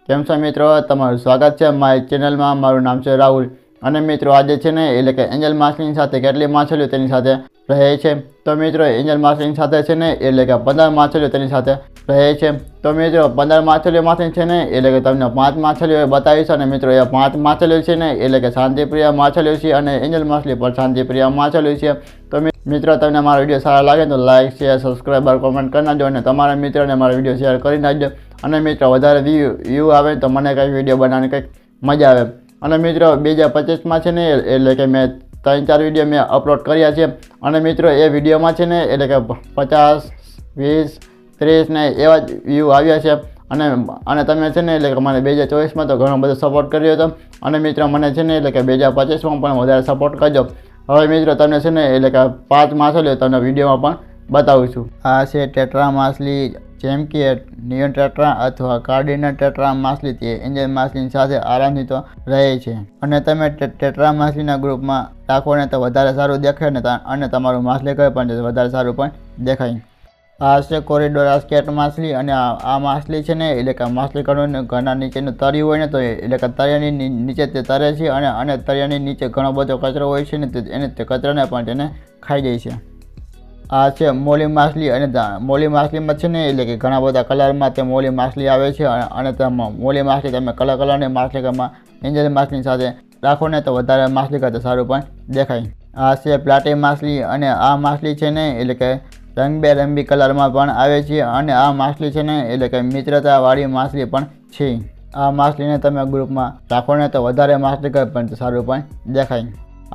કેમ છો મિત્રો, તમારું સ્વાગત છે મારી ચેનલમાં। મારું નામ છે રાહુલ અને મિત્રો આજે છે ને એટલે કે એન્જલ માછલીની સાથે કેટલી માછલીઓ તેની સાથે રહે છે। તો મિત્રો એન્જલ માછલીની સાથે છે ને એટલે કે 15 માછલીઓ તેની સાથે રહે છે। તો મિત્રો 15 માછલીઓમાંથી છે ને એટલે કે તમને 5 માછલીઓ બતાવીશ અને મિત્રો એ 5 માછલીઓ છે ને એટલે કે શાંતિપ્રિય માછલીઓ છે અને એન્જલ માછલી પણ શાંતિપ્રિય માછલીઓ છે। તો મિત્રો તમને મારો વિડીયો સારો લાગે તો લાઈક શેર સબસ્ક્રાઈબર કોમેન્ટ કરી નાખજો અને તમારા મિત્રોને મારો વિડીયો શેર કરી નાખજો અને મિત્રો વધારે વ્યૂ આવે તો મને કંઈક વિડીયો બનાવવાની કંઈક મજા આવે। અને મિત્રો 2025માં છે ને એટલે કે મેં 3-4 વિડીયો મેં અપલોડ કર્યા છે અને મિત્રો એ વિડીયોમાં છે ને એટલે કે 50 20 30 ને એવા જ વ્યૂ આવ્યા છે અને તમે છે ને એટલે કે મને 2024માં તો ઘણો બધો સપોર્ટ કર્યો હતો અને મિત્રો મને છે ને એટલે કે 2025માં પણ વધારે સપોર્ટ કરજો। હવે મિત્રો તમને છે ને એટલે કે 5 માછલીઓ તમને વિડીયોમાં પણ બતાવું છું। આ છે ટેટ્રા માછલી, જેમ કે નિયોન ટેટ્રા અથવા કાર્ડિનલ ટેટ્રા માછલી તે એન્જલ માછલીની સાથે આરામથી તો રહે છે અને તમે ટેટ્રા માછલીના ગ્રુપમાં રાખો ને તો વધારે સારું દેખાય ને અને તમારું માછલી ઘર પણ વધારે સારું પણ દેખાય। આ છે કોરિડોરા સ્કેટ માછલી અને આ માછલી છે ને એટલે કે માછલી ઘરના નીચેનું તળિયું હોય ને તો એટલે કે તળિયાની નીચે તે તરે છે અને તળિયાની નીચે ઘણો બધો કચરો હોય છે ને એને તે કચરાને પણ તેને ખાઈ જાય છે। આ છે મોલી માછલી અને મોલી માછલીમાં છે ને એટલે કે ઘણા બધા કલરમાં તે મોલી માછલી આવે છે અને મોલી માછલી તમે કલરની માછલી ઘરમાં એન્જલ માછલીની સાથે રાખો ને તો વધારે માછલી કરતાં સારું પણ દેખાય। આ છે પ્લાટી માછલી અને આ માછલી છે ને એટલે કે રંગબેરંગી કલરમાં પણ આવે છે અને આ માછલી છે ને એટલે કે મિત્રતાવાળી માછલી પણ છે। આ માછલીને તમે ગ્રુપમાં રાખો ને તો વધારે માછલી ઘર પણ સારું પણ દેખાય।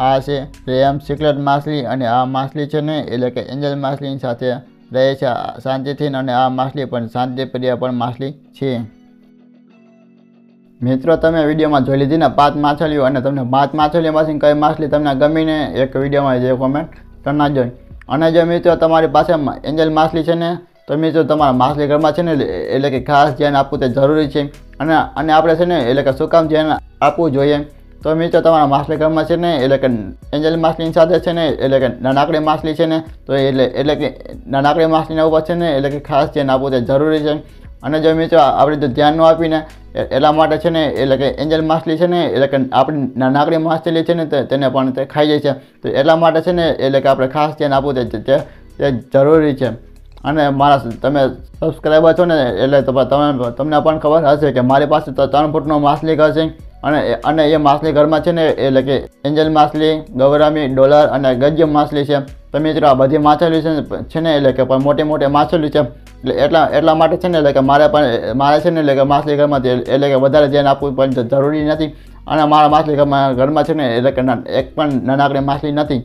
આ છે રેમ સિકલેટ માછલી અને આ માછલી છે ને એટલે કે એન્જલ માછલીની સાથે રહે છે શાંતિથી અને આ માછલી પણ શાંતિપ્રિય પણ માછલી છે। મિત્રો તમે વિડીયોમાં જોઈ લીધી ને 5 માછલીઓ અને તમને 5 માછલીઓમાંથી કઈ માછલી તમને ગમીને એક વિડીયોમાં જે કોમેન્ટ કરી નાખજો। અને જો મિત્રો તમારી પાસે એન્જલ માછલી છે ને તો મિત્રો તમારા માછલી ઘરમાં છે ને એટલે કે ખાસ ધ્યાન આપવું તે જરૂરી છે અને આપણે છે ને એટલે કે શું કામ ધ્યાન આપવું જોઈએ તો મિત્રો તમારા માછલી ઘરમાં છે ને એટલે કે એન્જલ માછલીની સાથે છે ને એટલે કે નાનકડી માછલી છે ને તો એટલે કે નાનકડી માછલીના ઉપર છે ને એટલે કે ખાસ ધ્યાન આપવું તે જરૂરી છે। અને જો મિત્રો આપણે જો ધ્યાન ન આપીને એટલા માટે છે ને એટલે કે એન્જલ માછલી છે ને એટલે કે આપણી નાનકડી માછલી છે ને તેને પણ તે ખાઈ જાય છે તો એટલા માટે છે ને એટલે કે આપણે ખાસ ધ્યાન આપવું તે જરૂરી છે। અને મારા તમે સબસ્ક્રાઈબર છો ને એટલે તમને પણ ખબર હશે કે મારી પાસે તો 3 ફૂટનો માછલી ઘર છે અને એ માછલી ઘરમાં છે ને એટલે કે એન્જલ માછલી, ગૌરામી, ડોલર અને ગજ્જમ માછલી છે। તો મિત્રો આ બધી માછલી છે ને એટલે કે પણ મોટી માછલી છે એટલા માટે છે ને એટલે કે મારે છે ને એટલે કે માછલી ઘરમાં એટલે કે વધારે ધ્યાન આપવું પણ જરૂરી નથી અને મારા માછલી ઘરમાં છે ને એટલે કે એક પણ નાનકડી માછલી નથી।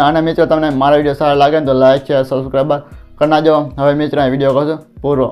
અને મિત્રો તમને મારો વિડીયો સારો લાગે ને તો લાઈક શેર સબસ્ક્રાઈબર કરી નાખજો। હવે મિત્રો વિડીયો કરશો પૂરો।